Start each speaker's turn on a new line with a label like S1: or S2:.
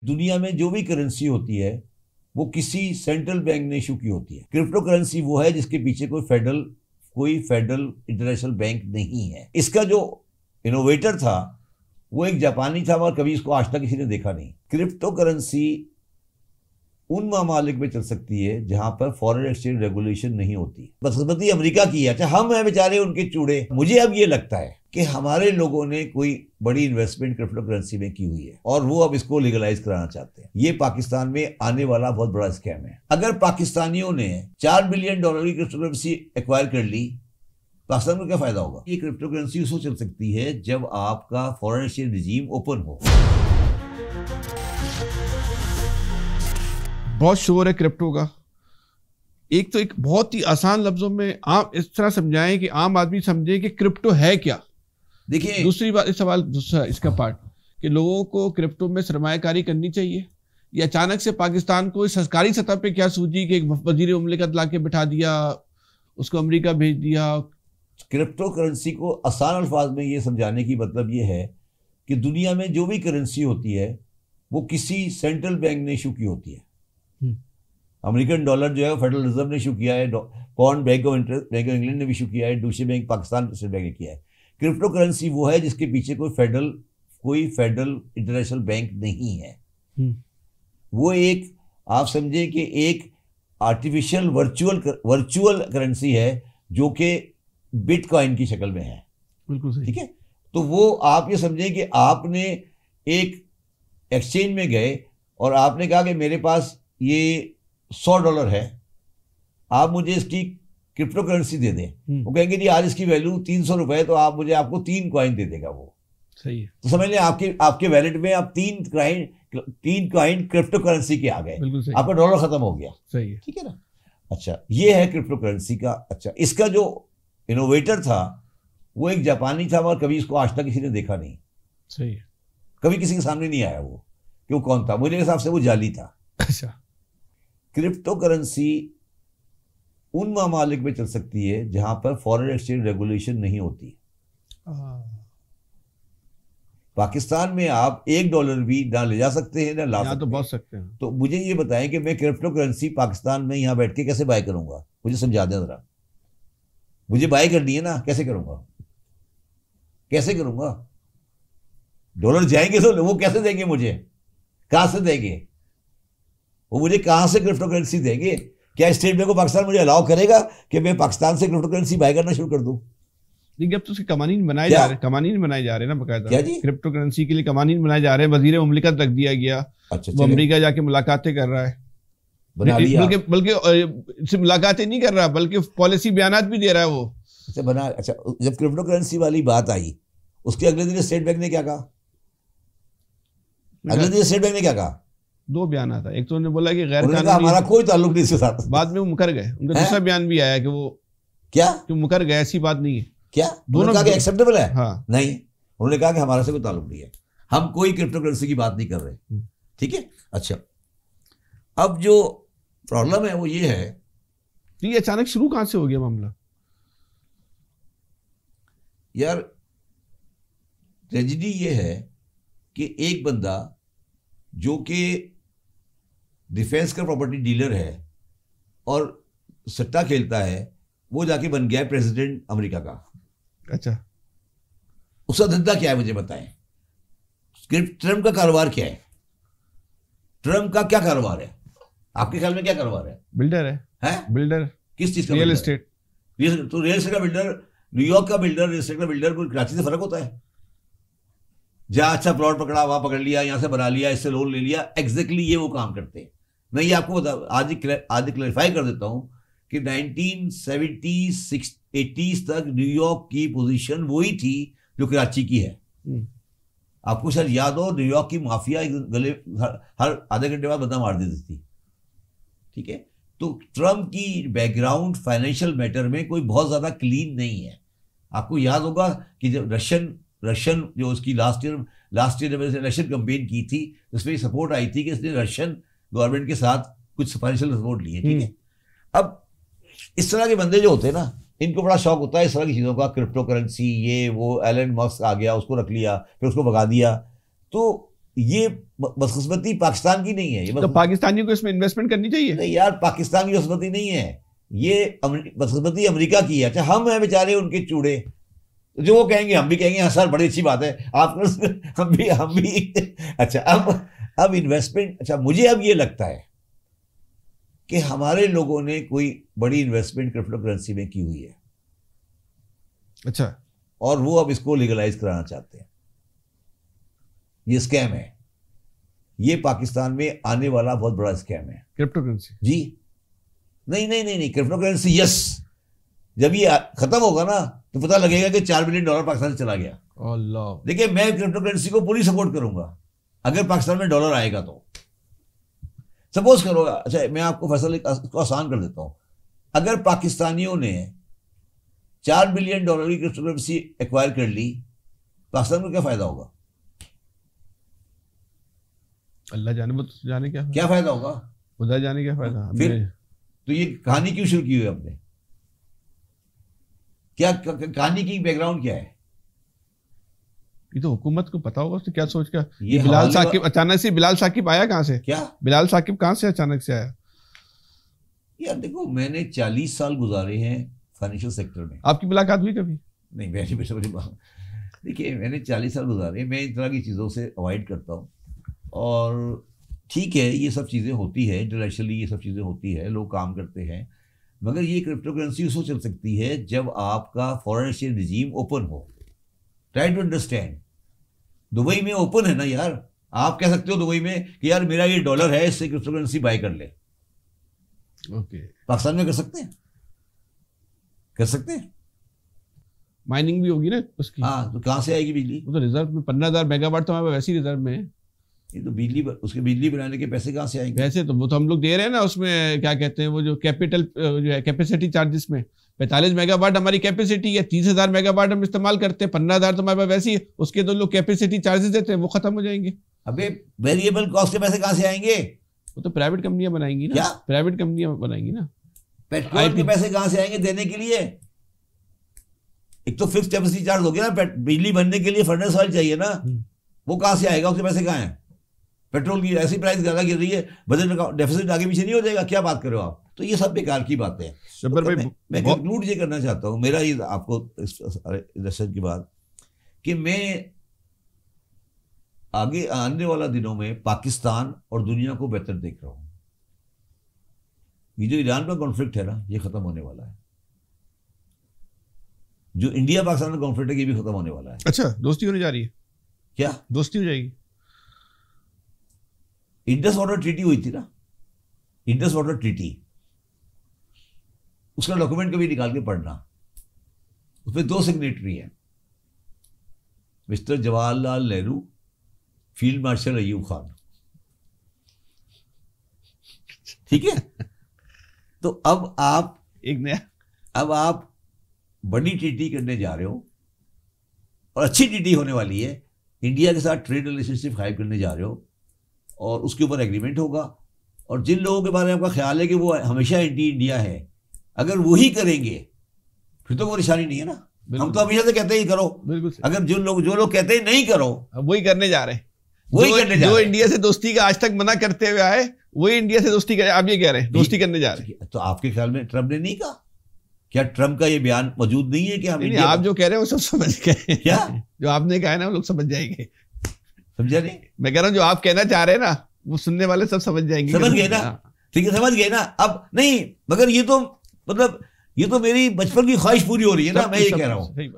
S1: दुनिया में जो भी करेंसी होती है वो किसी सेंट्रल बैंक ने इशू की होती है। क्रिप्टो करेंसी वो है जिसके पीछे कोई फेडरल इंटरनेशनल बैंक नहीं है। इसका जो इनोवेटर था वो एक जापानी था और कभी इसको आज तक किसी ने देखा नहीं। क्रिप्टो करेंसी उन ममालिक में चल सकती है जहां पर फॉरेन एक्सचेंज रेगुलेशन नहीं होती। बदकिस्मती अमेरिका की है। अच्छा, हम हैं बेचारे उनके चूड़े। मुझे अब ये लगता है कि हमारे लोगों ने कोई बड़ी इन्वेस्टमेंट क्रिप्टो करेंसी में की हुई है और वो अब इसको लीगलाइज कराना चाहते हैं। ये पाकिस्तान में आने वाला बहुत बड़ा स्कैम है। अगर पाकिस्तानियों ने $4 बिलियन की क्रिप्टो करेंसी एक्वायर कर ली, पाकिस्तान को क्या फायदा होगा? ये क्रिप्टो करेंसी उसको चल सकती है जब आपका फॉरेन एक्सचेंज रिजीम ओपन हो।
S2: बहुत शोर है क्रिप्टो का। एक बहुत ही आसान लफ्जों में आप इस तरह समझाएं कि आम आदमी समझे कि क्रिप्टो है क्या।
S1: देखिए,
S2: दूसरी बात, इस सवाल दूसरा इसका पार्ट कि लोगों को क्रिप्टो में सरमायाकारी करनी चाहिए या अचानक से पाकिस्तान को सरकारी सतह पे क्या सूझी कि एक वजीर मुमलिकत ला के बिठा दिया, उसको अमेरिका भेज दिया।
S1: क्रिप्टो करेंसी को आसान अल्फाज में ये समझाने की मतलब ये है कि दुनिया में जो भी करेंसी होती है वो किसी सेंट्रल बैंक ने इशू की होती है। अमेरिकन डॉलर जो है फेडरल रिजर्व ने इशू किया है, पॉन्ड बैंक ऑफ इंग्लैंड ने भी इशू किया है, दूसरे बैंक पाकिस्तान स्टेट बैंक ने किया है। क्रिप्टो करेंसी वो है जिसके पीछे कोई फेडरल इंटरनेशनल बैंक नहीं है। वो एक, आप समझे कि एक आर्टिफिशियल वर्चुअल करेंसी है जो कि बिटकॉइन की शक्ल में है।
S2: बिल्कुल सही।
S1: ठीक है, तो वो आप ये समझें कि आपने एक एक्सचेंज में गए और आपने कहा कि मेरे पास ये $100 है, आप मुझे इसकी क्रिप्टो करेंसी दे दें। वो कहेंगे जी आज इसकी वैल्यू $300 तो आपको 3 कॉइन दे देगा वो।
S2: सही है।
S1: तो समझ लें आपके वैलेट में आप 3 कॉइन क्रिप्टो करेंसी के आ गए, आपका डॉलर खत्म हो गया।
S2: सही है,
S1: ठीक है ना। अच्छा, ये है क्रिप्टो करेंसी का। अच्छा, इसका जो इनोवेटर था वो एक जापानी था और कभी इसको आज तक किसी ने देखा नहीं।
S2: सही है।
S1: कभी किसी के सामने नहीं आया वो कि वो कौन था। मुझे हिसाब से वो जाली था।
S2: अच्छा,
S1: क्रिप्टो करेंसी उन ममालिक में चल सकती है जहां पर फॉरेन एक्सचेंज रेगुलेशन नहीं होती। पाकिस्तान में आप $1 भी ना ले जा सकते हैं ना ला सकते,
S2: तो बहुत सकते हैं।
S1: तो मुझे ये बताएं कि मैं क्रिप्टो करेंसी पाकिस्तान में यहां बैठ के कैसे बाय करूंगा? मुझे समझा दें जरा। मुझे बाय करनी है ना, कैसे करूंगा? डॉलर जाएंगे तो वो कैसे देंगे मुझे? कहां से देंगे वो? मुझे कहां से क्रिप्टो करेंसी देंगे? क्या स्टेट बैंक ऑफ पाकिस्तान मुझे अलाउ करेगा कि मैं पाकिस्तान से क्रिप्टो करेंसी बाय करना शुरू कर दूं?
S2: लेकिन अब तो उसके कवानीन बनाए जा रहे हैं ना बकायदा।
S1: क्या जी?
S2: क्रिप्टो करेंसी के लिए कवानीन बनाए जा रहे हैं। वजीर मुमलिकत रख दिया गया।
S1: अच्छा,
S2: वो अमेरिका जाके मुलाकातें कर रहा है। बल्कि मुलाकातें नहीं कर रहा बल्कि पॉलिसी बयानात भी दे रहा है वो।
S1: अच्छा, जब क्रिप्टो करेंसी वाली बात आई उसके अगले दिन स्टेट बैंक ने क्या कहा?
S2: दो बयान आता। एक तो उन्होंने बोला कि गैर कानूनी,
S1: हमारा कोई ताल्लुक नहीं इसके साथ।
S2: बाद में वो मुकर गए। उनका दूसरा बयान भी आया कि वो
S1: क्या
S2: मुकर गए, ऐसी बात नहीं है।
S1: क्या दोनों कहा कि एक्सेप्टेबल है?
S2: हाँ।
S1: नहीं, उन्होंने कहा कि हमारा से कोई ताल्लुक नहीं है, हम कोई क्रिप्टो करेंसी की बात नहीं कर रहे। ठीक है। अच्छा, अब जो प्रॉब्लम है वो ये है,
S2: तो ये अचानक शुरू कहां से हो गया मामला?
S1: यार ट्रेजेडी ये है कि एक बंदा जो कि डिफेंस का प्रॉपर्टी डीलर है और सट्टा खेलता है, वो जाके बन गया है प्रेसिडेंट अमेरिका का।
S2: अच्छा,
S1: उसका धंधा क्या है मुझे बताएं? ट्रम्प का कारोबार क्या है? ट्रम्प का क्या कारोबार है? आपके ख्याल में क्या कारोबार है?
S2: बिल्डर है? बिल्डर
S1: किस चीज का?
S2: Real estate.
S1: तो रियल एस्टेट का बिल्डर, न्यूयॉर्क का बिल्डर, रियल एस्टेट का बिल्डर कोई कराची से फर्क होता है? जहां अच्छा प्लॉट पकड़ा वहां पकड़ लिया, यहां से बना लिया, इससे लोन ले लिया, एग्जैक्टली ये वो काम करते हैं। मैं ये आपको आज ही क्लैरिफाई कर देता हूं कि 1970s 80s तक न्यूयॉर्क की पोजीशन वही थी जो कराची की है। आपको शायद याद हो, न्यूयॉर्क की माफिया गले हर आधे घंटे बाद बंदा मार देती थी। ठीक है, तो ट्रम्प की बैकग्राउंड फाइनेंशियल मैटर में कोई बहुत ज्यादा क्लीन नहीं है। आपको याद होगा कि जब रशियन जो उसकी लास्ट ईयर जब इलेक्शन कंपेन की थी, उसमें सपोर्ट आई थी कि इसने रशियन गवर्नमेंट के साथ कुछ फाइनेंशियल सपोर्ट लिए। ठीक है, अब इस तरह के बंदे जो होते हैं ना, इनको बड़ा शौक होता है इस तरह की चीज़ों का। क्रिप्टो करेंसी, ये वो, एलन मस्क आ गया, उसको रख लिया, फिर उसको भगा दिया। तो ये बदकिस्मती पाकिस्तान की नहीं है, ये
S2: तो पाकिस्तानियों को इसमें इन्वेस्टमेंट करनी चाहिए।
S1: नहीं यार, पाकिस्तान की बदकिस्मती नहीं है, ये बदकिस्मती अमेरिका की है। अच्छा, हम हैं बेचारे उनके चूड़े, जो वो कहेंगे हम भी कहेंगे हाँ सर बड़ी अच्छी बात है आप हम भी अच्छा अब इन्वेस्टमेंट, अच्छा मुझे अब ये लगता है कि हमारे लोगों ने कोई बड़ी इन्वेस्टमेंट क्रिप्टो करेंसी में की हुई है।
S2: अच्छा,
S1: और वो अब इसको लीगलाइज कराना चाहते हैं। ये स्कैम है, ये पाकिस्तान में आने वाला बहुत बड़ा स्कैम है
S2: क्रिप्टो करेंसी।
S1: जी नहीं, क्रिप्टो करेंसी यस, जब ये खत्म होगा ना तो पता लगेगा कि $4 बिलियन पाकिस्तान से चला गया।
S2: अल्लाह,
S1: देखिए मैं क्रिप्टो करेंसी को पूरी सपोर्ट करूंगा अगर पाकिस्तान में डॉलर आएगा तो। सपोज करो, अच्छा मैं आपको फैसला इसको आसान कर देता हूं, अगर पाकिस्तानियों ने $4 बिलियन की क्रिप्टो करेंसी एक्वायर कर ली, पाकिस्तान को क्या फायदा होगा?
S2: अल्लाह जाने, जाने
S1: क्या फायदा होगा,
S2: खुदा जाने क्या फायदा।
S1: फिर तो ये कहानी क्यों शुरू की हुई हमने? क्या कहानी की बैकग्राउंड क्या है?
S2: ये तो हुकूमत को पता होगा, उसने क्या सोच कर। ये बिलाल साकिब, अचानक से बिलाल साकिब आया कहां से? क्या बिलाल साकिब कहां से अचानक से आया?
S1: यार देखो, मैंने 40 साल गुजारे हैं फाइनेंशियल सेक्टर में।
S2: आपकी मुलाकात हुई कभी? नहीं,
S1: देखिए मैंने 40 साल गुजारे, मैं इन तरह की चीज़ों से अवॉइड करता हूँ। और ठीक है, ये सब चीज़ें होती है इंटरनेशनली, ये सब चीज़ें होती है, लोग काम करते हैं, मगर ये क्रिप्टो करेंसी उसको चल सकती है जब आपका फॉरेन एक्सचेंज रिजीम ओपन हो। ट्राई टू अंडरस्टैंड, दुबई में ओपन है ना यार, आप कह सकते हो दुबई में कि यार मेरा ये डॉलर है, इससे क्रिप्टो करेंसी बाय कर ले।
S2: ओके,
S1: पाकिस्तान में कर सकते हैं, कर सकते हैं।
S2: माइनिंग भी होगी ना उसकी।
S1: हाँ, तो कहाँ से आएगी बिजली?
S2: वो तो रिजर्व में 15,000 मेगावाट तो हमारे वैसे ही रिजर्व में है।
S1: ये तो बिजली, उसके बिजली बनाने के पैसे कहाँ से आएंगे?
S2: वैसे तो वो तो हम लोग दे रहे हैं ना, उसमें क्या कहते हैं वो जो कैपिटल जो है कैपेसिटी चार्जेस में 45 मेगावाट हमारी कैपेसिटी है, 30,000 मेगावाट हम इस्तेमाल करते हैं, 15,000 तो हमारे पास वैसे ही है, उसके तो लोग कैपेसिटी चार्जेस देते हैं, वो खत्म हो जाएंगे।
S1: अबे वेरिएबल कॉस्ट के पैसे कहाँ से आएंगे?
S2: वो तो प्राइवेट कंपनियां बनाएंगी ना। क्या प्राइवेट कंपनियां बनाएंगी ना?
S1: पेट्रोल के पैसे कहाँ से आएंगे देने के लिए? एक तो फिक्स कैपेसिटी चार्ज हो गया ना, बिजली बनने के लिए फर्नेस ऑयल चाहिए ना, वो कहाँ से आएगा? उसके पैसे कहाँ हैं? पेट्रोल की ऐसी प्राइस ज़्यादा गिर रही है, बजट में डेफिसिट आगे पीछे नहीं हो जाएगा? क्या बात कर रहे हो आप? तो ये सब बेकार की बातें हैं।
S2: तो
S1: मैं कंक्लूड ये करना चाहता हूँ, मेरा ये आपको दर्शन की बात, कि मैं आगे आने वाला दिनों में पाकिस्तान और दुनिया को बेहतर देख रहा हूँ। ये जो ईरान का कॉन्फ्लिक्ट है ना, ये खत्म होने वाला है। जो इंडिया पाकिस्तान का कॉन्फ्लिक्ट है, ये भी खत्म होने वाला है।
S2: अच्छा, दोस्ती होने जा रही है?
S1: क्या
S2: दोस्ती हो जाएगी?
S1: इंडस वाटर ट्रीटी हुई थी ना, इंडस वाटर ट्रीटी, उसका डॉक्यूमेंट कभी निकाल के पढ़ना, उसमें 2 सिग्नेटरी हैं, mister Jawaharlal Nehru, field marshal Ayub Khan. ठीक है, तो अब आप बड़ी ट्रीटी करने जा रहे हो, और अच्छी ट्रीटी होने वाली है, इंडिया के साथ ट्रेड रिलेशनशिप हाइव करने जा रहे हो, और उसके ऊपर एग्रीमेंट होगा। और जिन लोगों के बारे में आपका ख्याल है कि वो हमेशा एंटी इंडिया है, अगर वही करेंगे फिर तो कोई निशानी नहीं है ना। हम तो हमेशा से कहते ही करो, अगर जो लोग कहते हैं नहीं करो,
S2: वही करने जा रहे हैं, वही करने जा रहे हैं। जो इंडिया से दोस्ती का आज तक मना करते हुए आए, वही इंडिया से दोस्ती कर, आप ये कह रहे हैं दोस्ती करने जा रहे हैं।
S1: तो आपके ख्याल में ट्रम्प ने नहीं कहा? क्या ट्रम्प का ये बयान मौजूद नहीं है कि हम
S2: नहीं, आप जो कह रहे हैं वो सब समझ गए।
S1: क्या
S2: जो आपने कहा है ना वो लोग समझ जाएंगे।
S1: समझा नहीं?
S2: मैं कह रहा हूँ जो आप कहना चाह रहे हैं ना, वो सुनने वाले सब समझ जाएंगे।
S1: समझ गए ना? ठीक है, समझ गए ना? अब नहीं, मगर ये तो मतलब ये तो मेरी बचपन की ख्वाहिश पूरी हो रही है ना, मैं ये कह रहा हूँ।